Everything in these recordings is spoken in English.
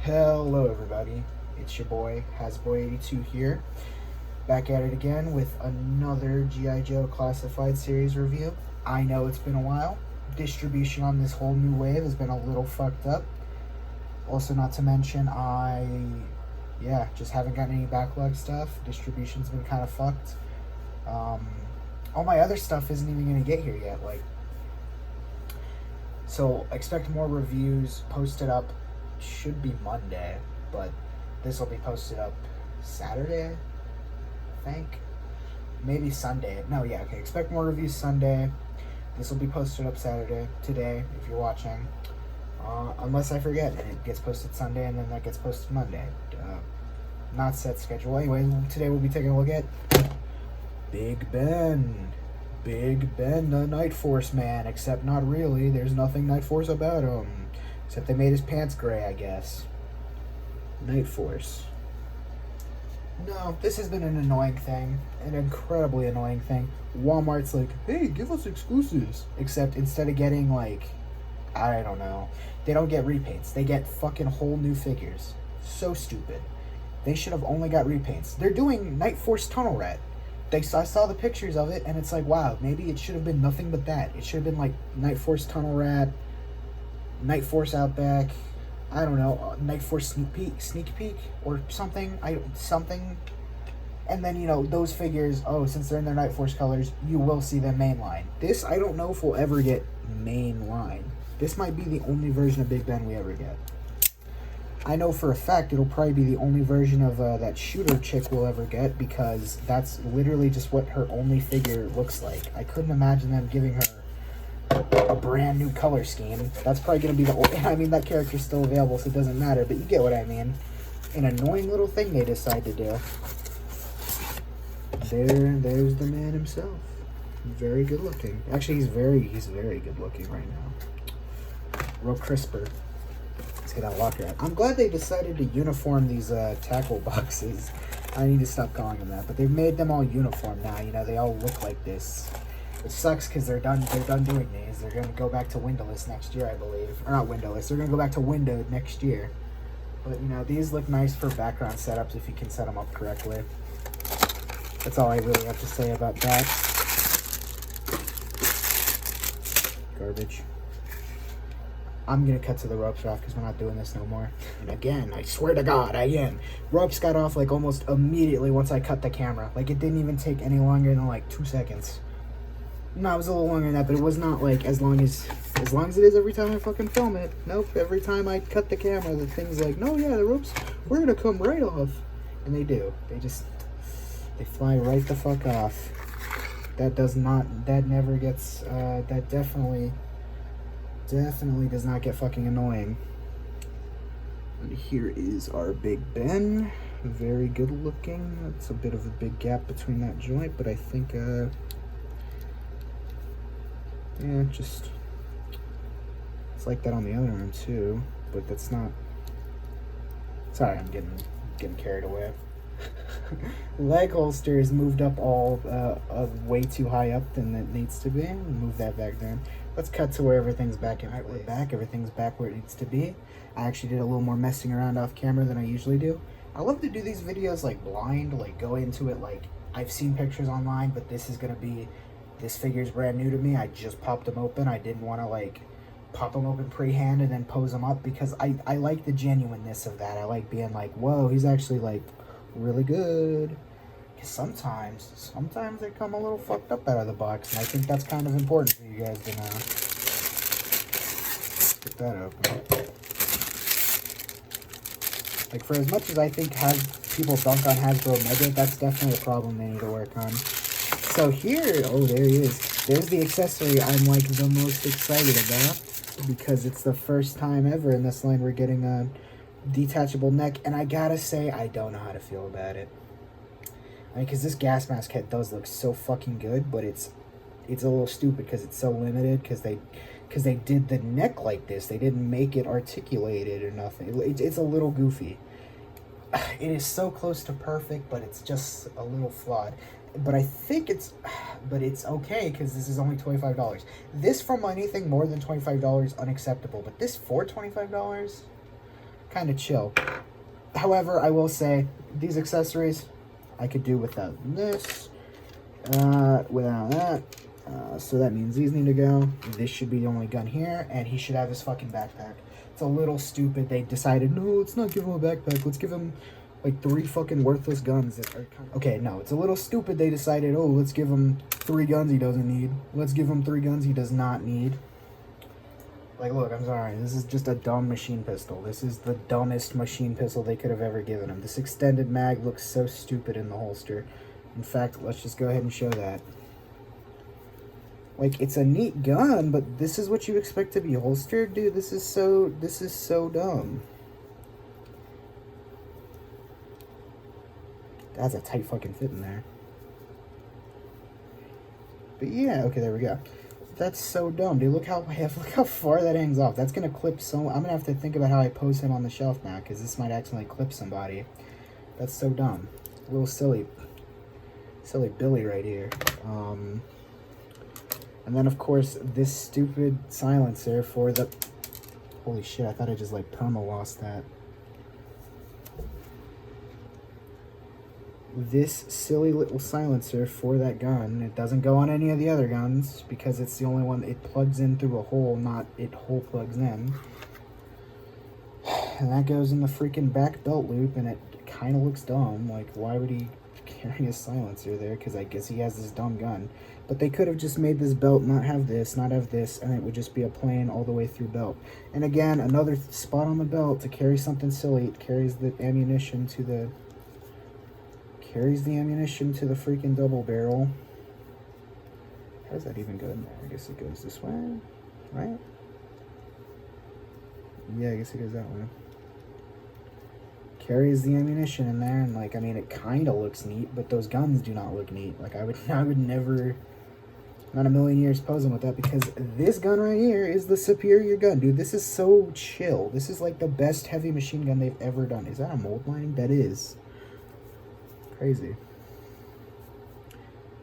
Hello everybody, it's your boy Hasboy82 here, back at it again with another G.I. Joe Classified series review. I know it's been a while. Distribution on this whole new wave has been a little fucked up. Also, not to mention, just haven't gotten any backlog stuff. Distribution's been kind of fucked. All my other stuff isn't even gonna get here yet. So expect more reviews posted up. Should be Monday, but this will be posted up Saturday, I think. Maybe Sunday. No, yeah, okay. Expect more reviews Sunday. This will be posted up Saturday, today, if you're watching. Unless I forget and it gets posted Sunday and then that gets posted Monday. Not set schedule. Anyway, today we'll be taking a look at Big Ben. Big Ben, the Night Force man, except not really. There's nothing Night Force about him. Except they made his pants gray, I guess. Night Force. No, this has been an annoying thing. An incredibly annoying thing. Walmart's like, hey, give us exclusives. Except instead of getting, I don't know. They don't get repaints. They get fucking whole new figures. So stupid. They should have only got repaints. They're doing Night Force Tunnel Rat. I saw the pictures of it, and it's like, wow, maybe it should have been nothing but that. It should have been Night Force Tunnel Rat, Night Force Outback, I don't know, Night Force Sneak Peek, or something, and then, those figures, since they're in their Night Force colors, you will see them mainline. This, I don't know if we'll ever get mainline. This might be the only version of Big Ben we ever get. I know for a fact it'll probably be the only version of that shooter chick we'll ever get, because that's literally just what her only figure looks like. I couldn't imagine them giving her a brand new color scheme. That's probably going to be that character's still available, so it doesn't matter, but you get what I mean. An annoying little thing they decide to do. There's the man himself. Very good looking. Actually, he's very good looking right now. Real crisper. Let's get that locker out. I'm glad they decided to uniform these tackle boxes. I need to stop calling them that, but they've made them all uniform now. They all look like this. It sucks because they're done doing these. They're going to go back to windowless next year, I believe. Or not windowless. They're going to go back to windowed next year. But, these look nice for background setups if you can set them up correctly. That's all I really have to say about that. Garbage. I'm going to cut to the ropes off because we're not doing this no more. And again, I swear to God, I am. Ropes got off almost immediately once I cut the camera. It didn't even take any longer than 2 seconds. No, it was a little longer than that, but it was not as long as it is every time I fucking film it. Nope, every time I cut the camera, the thing's like, no, yeah, the ropes, we're gonna come right off. And they do. They fly right the fuck off. That never gets, that definitely does not get fucking annoying. And here is our Big Ben. Very good looking. It's a bit of a big gap between that joint, but I think, yeah, it's like that on the other arm too, but that's not. Sorry, I'm getting carried away. Leg holster is moved up all way too high up than it needs to be. Move that back down. Let's cut to where everything's back. Alright, we're back. Everything's back where it needs to be. I actually did a little more messing around off camera than I usually do. I love to do these videos blind, go into it I've seen pictures online, but this is gonna be. This figure's brand new to me. I just popped them open. I didn't want to pop them open pre-hand and then pose them up because I like the genuineness of that. I like being whoa, he's actually really good. Because sometimes they come a little fucked up out of the box, and I think that's kind of important for you guys to know. Get that open. For as much as I think people dunk on Hasbro Mega, that's definitely a problem they need to work on. So here, there he is. There's the accessory I'm the most excited about because it's the first time ever in this line we're getting a detachable neck, and I gotta say, I don't know how to feel about it. Because this gas mask head does look so fucking good, but it's a little stupid because it's so limited because they did the neck like this. They didn't make it articulated or nothing. It's a little goofy. It is so close to perfect, but it's just a little flawed. But I think it's okay because this is only $25. This from anything more than $25 unacceptable, but this for $25, kind of chill. However, I will say these accessories I could do without this, without that. So that means these need to go. This should be the only gun here, and he should have his fucking backpack. It's a little stupid. They decided, no, let's not give him a backpack. Let's give him like 3 fucking worthless guns that are kind of... Okay, no, it's a little stupid. They decided, oh, let's give him 3 guns he doesn't need. Let's give him 3 guns he does not need. Like, look, I'm sorry. This is just a dumb machine pistol. This is the dumbest machine pistol they could have ever given him. This extended mag looks so stupid in the holster. In fact, let's just go ahead and show that. Like, it's a neat gun, but this is what you expect to be holstered? Dude, this is so dumb. That's a tight fucking fit in there. But yeah, okay, there we go. That's so dumb, dude. Look how far that hangs off. That's gonna clip so... I'm gonna have to think about how I pose him on the shelf now, because this might accidentally clip somebody. That's so dumb. A little silly Billy right here. And then, of course, this stupid silencer for the... Holy shit, I thought I just, like, perma-lost that. This silly little silencer for that gun. It doesn't go on any of the other guns because it's the only one it plugs in through a hole, not it hole plugs in. And that goes in the freaking back belt loop, and it kind of looks dumb. Like, why would he carry a silencer there? Because I guess he has this dumb gun. But they could have just made this belt not have this, and it would just be a plain all the way through belt. And again, another spot on the belt to carry something silly. It carries the ammunition to the... freaking double barrel. How does that even go in there? I guess it goes this way, right? Yeah, I guess it goes that way. Carries the ammunition in there, and like, I mean, it kind of looks neat, but those guns do not look neat. Like, I would never, not a million years posing with that, because this gun right here is the superior gun, dude. This is so chill. This is like the best heavy machine gun they've ever done. Is that a mold lining? That is. Crazy.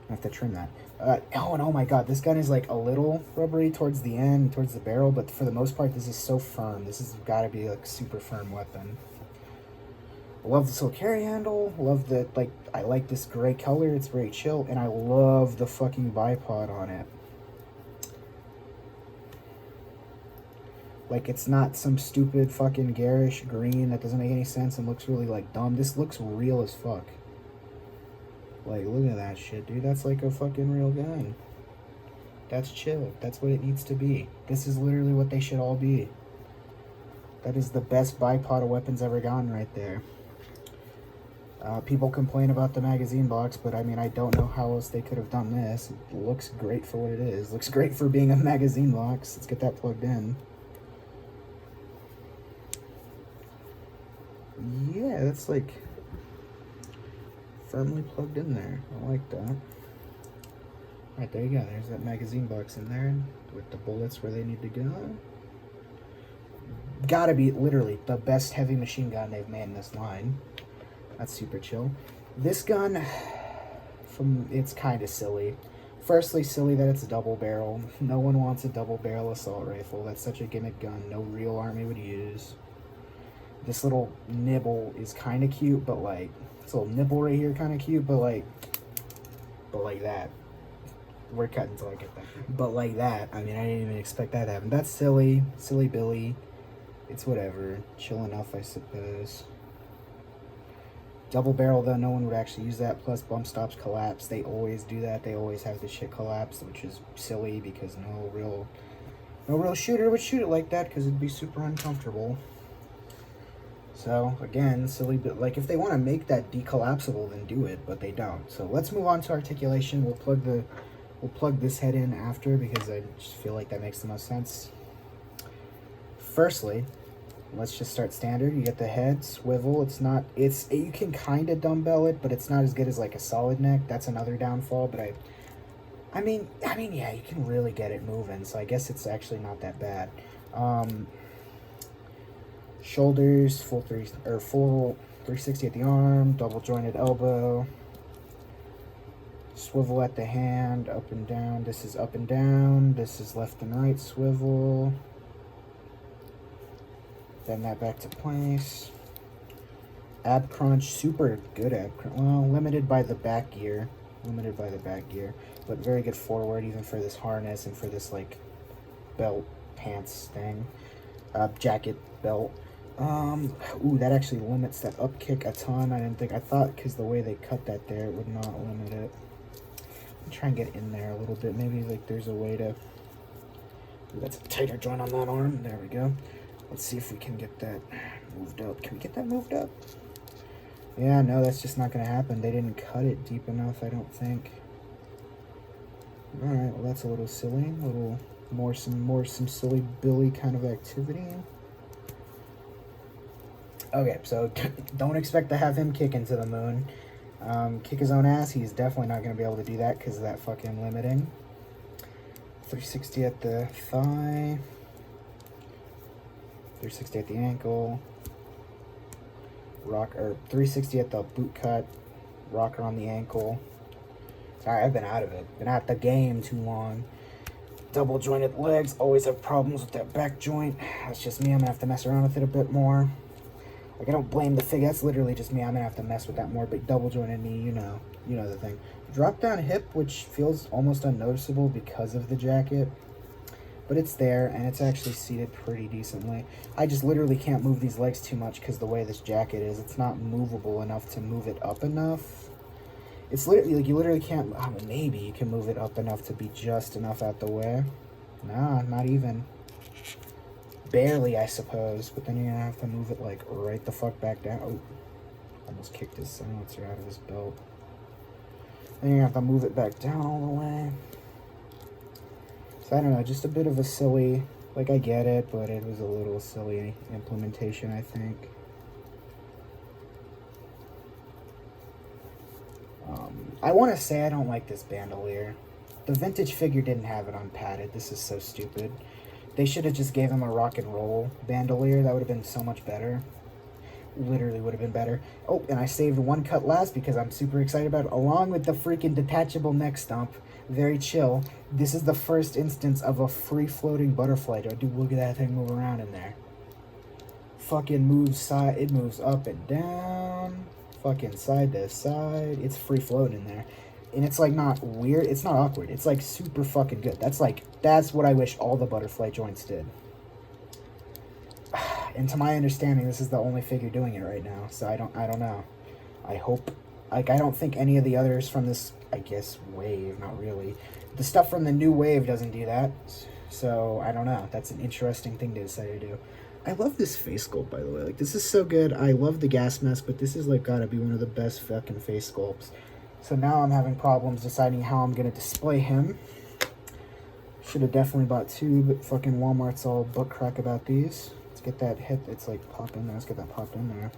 I have to trim that. And oh my god, this gun is like a little rubbery towards the end, towards the barrel, but for the most part, this is so firm. This has got to be like a super firm weapon. I love this little carry handle. Love that, like, I like this gray color. It's very chill, and I love the fucking bipod on it. Like, it's not some stupid fucking garish green that doesn't make any sense and looks really, like, dumb. This looks real as fuck. Like, look at that shit, dude. That's like a fucking real gun. That's chill. That's what it needs to be. This is literally what they should all be. That is the best bipod of weapons ever gotten right there. People complain about the magazine box, but I mean, I don't know how else they could have done this. It looks great for what it is. Looks great for being a magazine box. Let's get that plugged in. Yeah, that's like firmly plugged in there. I like that. Alright, there you go. There's that magazine box in there with the bullets where they need to go. Gotta be literally the best heavy machine gun they've made in this line. That's super chill. This gun, it's kind of silly. Firstly, silly that it's a double barrel. No one wants a double barrel assault rifle. That's such a gimmick gun. No real army would use. This little nibble is kind of cute, but like, this little nibble right here kind of cute, but like that. We're cutting until I get that. But like that, I mean, I didn't even expect that to happen. That's silly. Silly Billy. It's whatever. Chill enough, I suppose. Double barrel, though, no one would actually use that. Plus, bump stops collapse. They always do that. They always have the shit collapse, which is silly because no real shooter would shoot it like that because it'd be super uncomfortable. So, again, silly, but like, if they want to make that decollapsible, then do it, but they don't. So, let's move on to articulation. We'll plug this head in after because I just feel like that makes the most sense. Firstly, let's just start standard. You get the head, swivel. You can kind of dumbbell it, but it's not as good as like a solid neck. That's another downfall, but I mean, yeah, you can really get it moving, so I guess it's actually not that bad. Shoulders, full 360 at the arm, double jointed elbow. Swivel at the hand, up and down. This is up and down. This is left and right swivel. Bend that back to place. Ab crunch, super good ab crunch. Well, limited by the back gear. Limited by the back gear. But very good forward, even for this harness and for this, like, belt, pants thing. Jacket, belt. Ooh, that actually limits that up kick a ton. I thought because the way they cut that there, it would not limit it. Try and get in there a little bit. Maybe, like, there's a way to... Ooh, that's a tighter joint on that arm. There we go. Let's see if we can get that moved up. Can we get that moved up? Yeah, no, that's just not going to happen. They didn't cut it deep enough, I don't think. Alright, well, that's a little silly. A little some silly Billy kind of activity. Okay, so don't expect to have him kick into the moon. Kick his own ass. He's definitely not going to be able to do that because of that fucking limiting. 360 at the thigh. 360 at the ankle. 360 at the boot cut. Rocker on the ankle. Sorry, I've been out of it. Been at the game too long. Double jointed legs. Always have problems with that back joint. That's just me. I'm going to have to mess around with it a bit more. Like, I don't blame the figure. That's literally just me. I'm going to have to mess with that more. But double jointed knee, you know the thing. Drop down hip, which feels almost unnoticeable because of the jacket. But it's there, and it's actually seated pretty decently. I just literally can't move these legs too much because the way this jacket is, it's not movable enough to move it up enough. It's literally, like, you literally can't, maybe you can move it up enough to be just enough out the way. Nah, not even. Barely, I suppose, but then you're gonna have to move it, like, right the fuck back down. Oh, almost kicked his silencer out of his belt. Then you're gonna have to move it back down all the way. So I don't know, just a bit of a silly, like, I get it, but it was a little silly implementation, I think. I want to say I don't like this bandolier. The vintage figure didn't have it unpadded. This is so stupid. They should have just gave him a rock and roll bandolier. That would have been so much better. Literally would have been better. Oh, and I saved one cut last because I'm super excited about it. Along with the freaking detachable neck stump. Very chill. This is the first instance of a free-floating butterfly joint. Dude, look at that thing move around in there. Fucking moves side. It moves up and down. Fucking side to side. It's free-floating in there. And it's, like, not weird. It's not awkward. It's, like, super fucking good. That's what I wish all the butterfly joints did. And to my understanding, this is the only figure doing it right now. So I don't know. I hope, like, I don't think any of the others from this, I guess, wave, not really. The stuff from the new wave doesn't do that. So I don't know. That's an interesting thing to decide to do. I love this face sculpt, by the way. Like, this is so good. I love the gas mask, but this is, like, gotta be one of the best fucking face sculpts. So now I'm having problems deciding how I'm gonna display him. Should have definitely bought two, but fucking Walmart's all butt crack about these. Let's get that hip. It's like pop in there. Let's get that popped in there.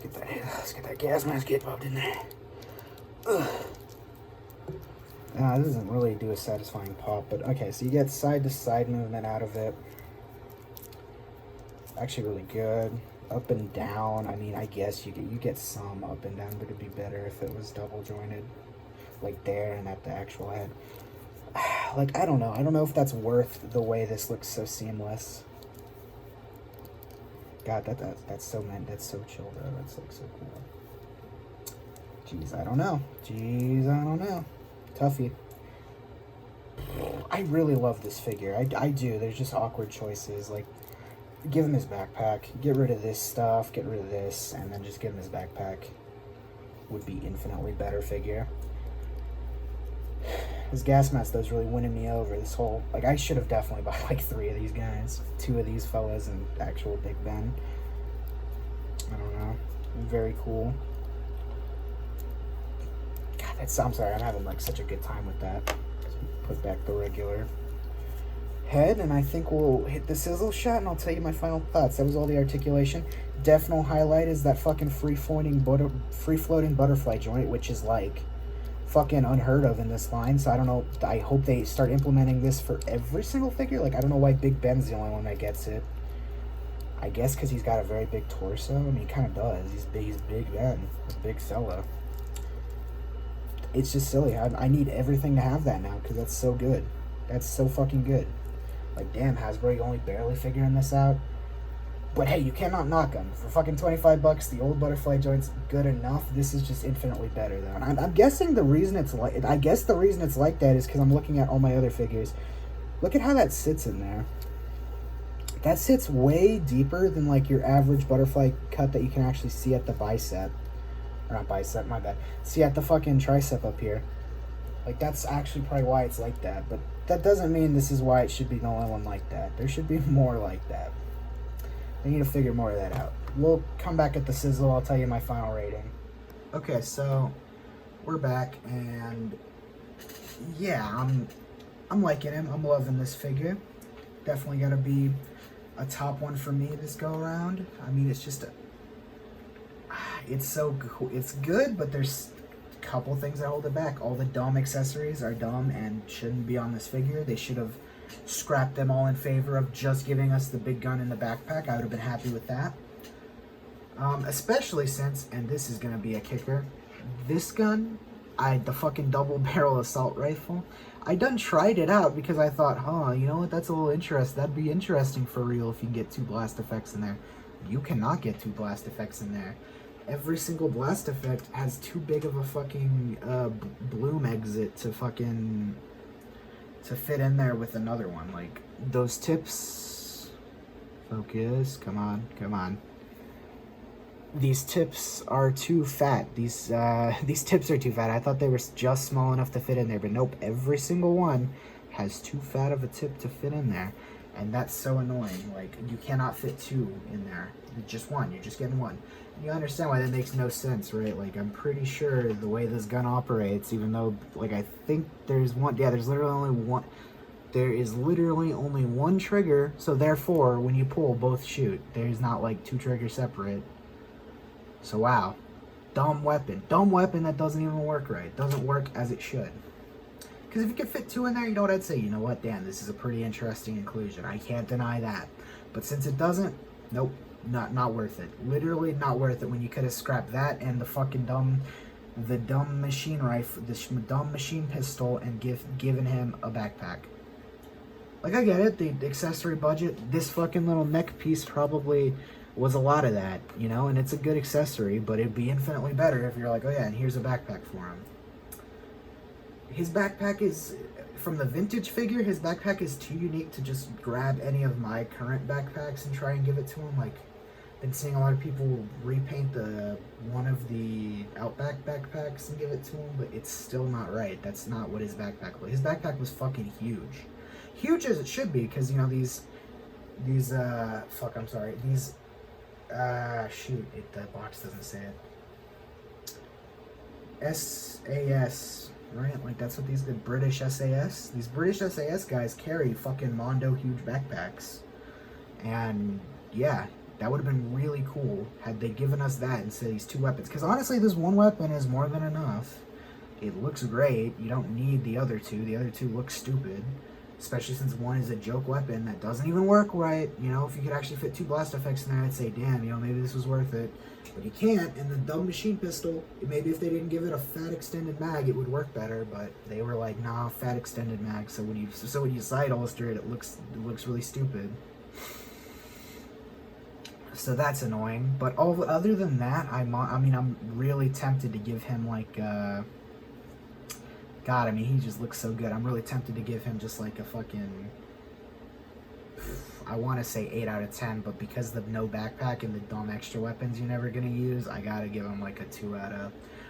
Let's get that gas mask get popped in there. Ugh. This doesn't really do a satisfying pop, but okay. So you get side to side movement out of it. Actually, really good. Up and down. I mean, I guess you get some up and down, but it'd be better if it was double jointed, like there and at the actual head. Like, I don't know. I don't know if that's worth the way this looks so seamless. God, that's so that's so chill, bro. That's like so cool. Jeez, I don't know. Tuffy. I really love this figure. I do. There's just awkward choices. Like, give him his backpack. Get rid of this stuff. Get rid of this. And then just give him his backpack. Would be infinitely better figure. His gas mask, though, is really winning me over. This whole, like, I should have definitely bought, like, 3 of these guys. 2 of these fellas and actual Big Ben. I don't know. Very cool. God, I'm sorry. I'm having, like, such a good time with that. Put back the regular head, and I think we'll hit the sizzle shot, and I'll tell you my final thoughts. That was all the articulation. Definite highlight is that fucking free-floating butterfly joint, which is, like, fucking unheard of in this line. So I don't know. I hope they start implementing this for every single figure. Like, I don't know why Big Ben's the only one that gets it. I guess because he's got a very big torso. I mean, he kind of does. He's Big Ben, a big fella. It's just silly. I need everything to have that now because that's so good. That's so fucking good. Like, damn, Hasbro, you only barely figuring this out. But hey, you cannot knock them. For fucking $25, the old butterfly joint's good enough. This is just infinitely better, though. And I'm guessing the reason it's like... I guess the reason it's like that is because I'm looking at all my other figures. Look at how that sits in there. That sits way deeper than, like, your average butterfly cut that you can actually see at the bicep. Or not bicep, my bad. See at the fucking tricep up here. Like, that's actually probably why it's like that. But that doesn't mean this is why it should be the only one like that. There should be more like that. I need to figure more of that out. We'll come back at the sizzle. I'll tell you my final rating. Okay, so we're back, and yeah, I'm liking him. I'm loving this figure. Definitely got to be a top one for me this go around. I mean, it's just it's so cool. It's good, but there's a couple things that hold it back. All the dumb accessories are dumb and shouldn't be on this figure. They should have scrapped them all in favor of just giving us the big gun in the backpack. I would have been happy with that. Especially since, and this is gonna be a kicker, this gun, the fucking double barrel assault rifle, I done tried it out because I thought, you know what, that's a little interesting. That'd be interesting for real if you can get 2 blast effects in there. You cannot get 2 blast effects in there. Every single blast effect has too big of a fucking bloom exit to fit in there with another one. Like, those tips, focus, come on. These tips are too fat. These tips are too fat. I thought they were just small enough to fit in there, but nope, every single one has too fat of a tip to fit in there. And that's so annoying. Like, you cannot fit 2 in there. Just 1, you're just getting 1. You understand why that makes no sense, right? Like, I'm pretty sure the way this gun operates, even though, like, I think there's one, yeah, there's literally only one, there is literally only one trigger, so therefore, when you pull, both shoot. There's not, like, 2 triggers separate. So, wow. Dumb weapon. Dumb weapon that doesn't even work right. Doesn't work as it should. Because if you could fit 2 in there, you know what I'd say? You know what, Dan, this is a pretty interesting inclusion. I can't deny that. But since it doesn't, nope. Not worth it. Literally not worth it when you could have scrapped that and the fucking dumb machine rifle, the dumb machine pistol, and given him a backpack. Like, I get it, the accessory budget, this fucking little neck piece probably was a lot of that, you know, and it's a good accessory, but it'd be infinitely better if you're like, oh yeah, and here's a backpack for him. His backpack is, from the vintage figure, his backpack is too unique to just grab any of my current backpacks and try and give it to him. Like, been seeing a lot of people repaint one of the Outback backpacks and give it to him, but it's still not right. That's not what his backpack was. His backpack was fucking huge. Huge as it should be, because, you know, these, the box doesn't say it. SAS, right? Like, that's what the British SAS, these British SAS guys carry fucking Mondo huge backpacks. And, yeah, that would have been really cool had they given us that instead of these 2 weapons. Because honestly, this 1 weapon is more than enough. It looks great. You don't need the other 2. The other 2 look stupid. Especially since 1 is a joke weapon that doesn't even work right. You know, if you could actually fit 2 blast effects in there, I'd say, damn, you know, maybe this was worth it. But you can't, and the dumb machine pistol, maybe if they didn't give it a fat extended mag, it would work better, but they were like, nah, fat extended mag, so when you side holster it, it looks really stupid. So that's annoying. But other than that, I'm really tempted to give him like God, I mean, he just looks so good. I'm really tempted to give him just like a fucking, I want to say 8 out of 10, but because of the no backpack and the dumb extra weapons you're never gonna use, I gotta give him like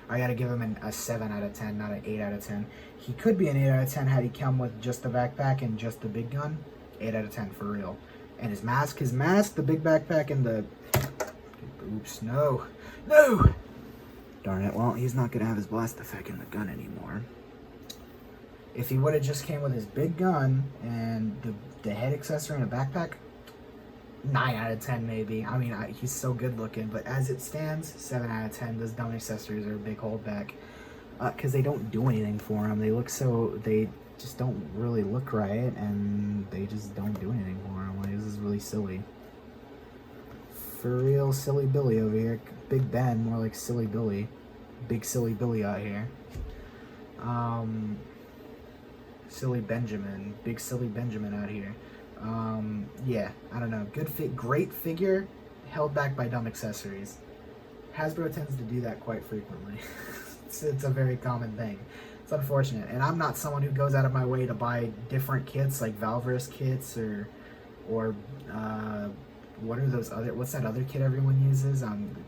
I gotta give him a 7 out of 10, not an 8 out of 10. He could be an 8 out of 10 had he come with just the backpack and just the big gun. 8 out of 10 for real. And his mask, the big backpack, and the... Oops, no. Darn it, well, he's not gonna have his blast effect in the gun anymore. If he would have just came with his big gun and the head accessory and a backpack, 9 out of 10 maybe. I mean, he's so good looking, but as it stands, 7 out of 10. Those dumb accessories are a big holdback. Because they don't do anything for him. They just don't really look right, and they just don't do anything for him. Like, this is really silly. For real, silly Billy over here. Big Ben, more like silly Billy. Big silly Billy out here. Silly Benjamin. Big silly Benjamin out here. Yeah, I don't know. Great figure, held back by dumb accessories. Hasbro tends to do that quite frequently. It's a very common thing. It's unfortunate, and I'm not someone who goes out of my way to buy different kits like Valverse kits or what's that other kit everyone uses?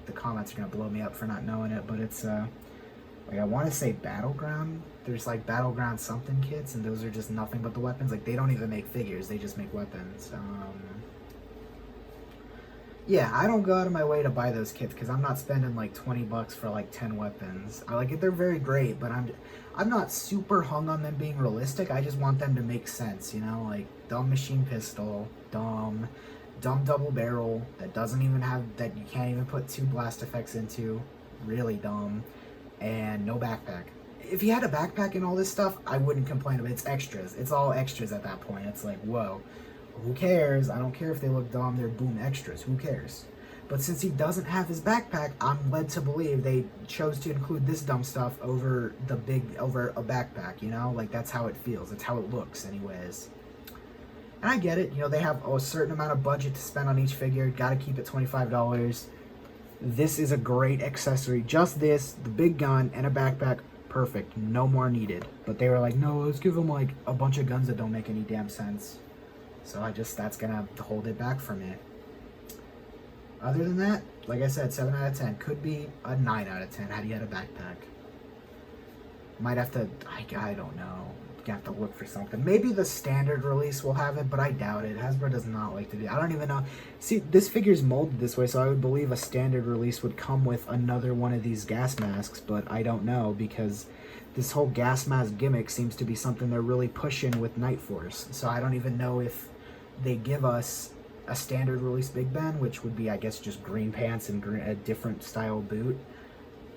The comments are gonna blow me up for not knowing it, but it's like I want to say Battleground. There's like Battleground something kits, and those are just nothing but the weapons. Like they don't even make figures; they just make weapons. Yeah, I don't go out of my way to buy those kits because I'm not spending like $20 for like 10 weapons. I like it; they're very great, but I'm not super hung on them being realistic. I just want them to make sense, you know, like dumb machine pistol, dumb double barrel that doesn't even have that you can't even put 2 blast effects into, really dumb, and no backpack. If you had a backpack and all this stuff, I wouldn't complain about it. It's extras. It's all extras at that point. It's like, whoa. Who cares? I don't care if they look dumb, they're boom extras. Who cares? But since he doesn't have his backpack, I'm led to believe they chose to include this dumb stuff over over a backpack, you know? Like, that's how it feels. That's how it looks, anyways. And I get it. You know, they have a certain amount of budget to spend on each figure. Gotta keep it $25. This is a great accessory. Just this, the big gun, and a backpack. Perfect. No more needed. But they were like, no, let's give them, like, a bunch of guns that don't make any damn sense. So that's gonna hold it back for me. Other than that, like I said, 7 out of 10. Could be a 9 out of 10 had he had a backpack. Might have to, I don't know. You have to look for something. Maybe the standard release will have it, but I doubt it. Hasbro does not like to do. I don't even know. See, this figure's molded this way, so I would believe a standard release would come with another one of these gas masks, but I don't know because this whole gas mask gimmick seems to be something they're really pushing with Night Force. So I don't even know if they give us a standard release Big Ben, which would be, I guess, just green pants and a different style boot.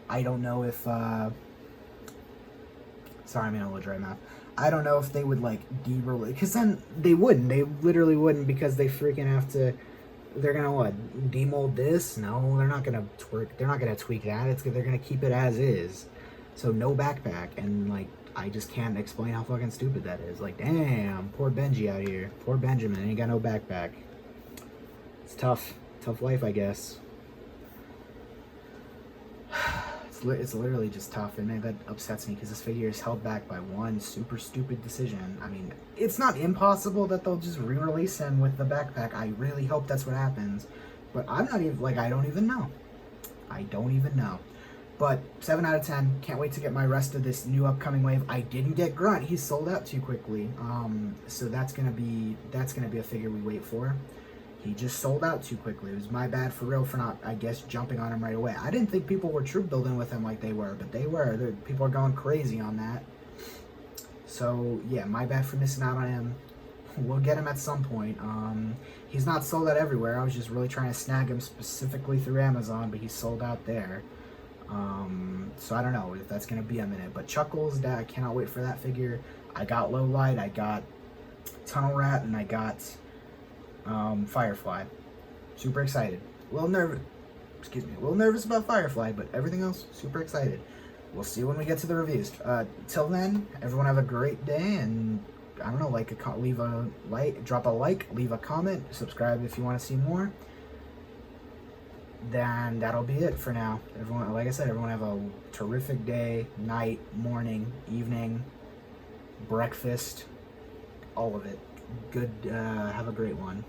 I don't know if, sorry, I'm in a little dry mouth. I don't know if they would, like, de-release, because then they wouldn't. They literally wouldn't, because they freaking have to, they're gonna, what, demold this? No, they're not gonna tweak that. They're gonna keep it as is. So no backpack, and, like, I just can't explain how fucking stupid that is. Like, damn, poor Benji out here. Poor Benjamin, ain't got no backpack. It's tough. Tough life, I guess. It's literally just tough, and man, that upsets me because this figure is held back by one super stupid decision. I mean, it's not impossible that they'll just re-release him with the backpack. I really hope that's what happens, but I'm not even, like, I don't even know. I don't even know. But 7 out of 10. Can't wait to get my rest of this new upcoming wave. I didn't get Grunt. He sold out too quickly. So that's gonna be a figure we wait for. He just sold out too quickly. It was my bad for real for not, I guess, jumping on him right away. I didn't think people were troop building with him like they were, but they were. People are going crazy on that. So, yeah, my bad for missing out on him. We'll get him at some point. He's not sold out everywhere. I was just really trying to snag him specifically through Amazon, but he's sold out there. So I don't know if that's going to be a minute. But Chuckles, I cannot wait for that figure. I got Lowlight, I got Tunnel Rat, and I got Firefly. Super excited. A little nervous about Firefly, but everything else, super excited. We'll see when we get to the reviews. Till then, everyone have a great day, and I don't know, drop a like, leave a comment, subscribe if you want to see more. Then that'll be it for now. Everyone, like I said, everyone have a terrific day, night, morning, evening, breakfast, all of it. Good, have a great one.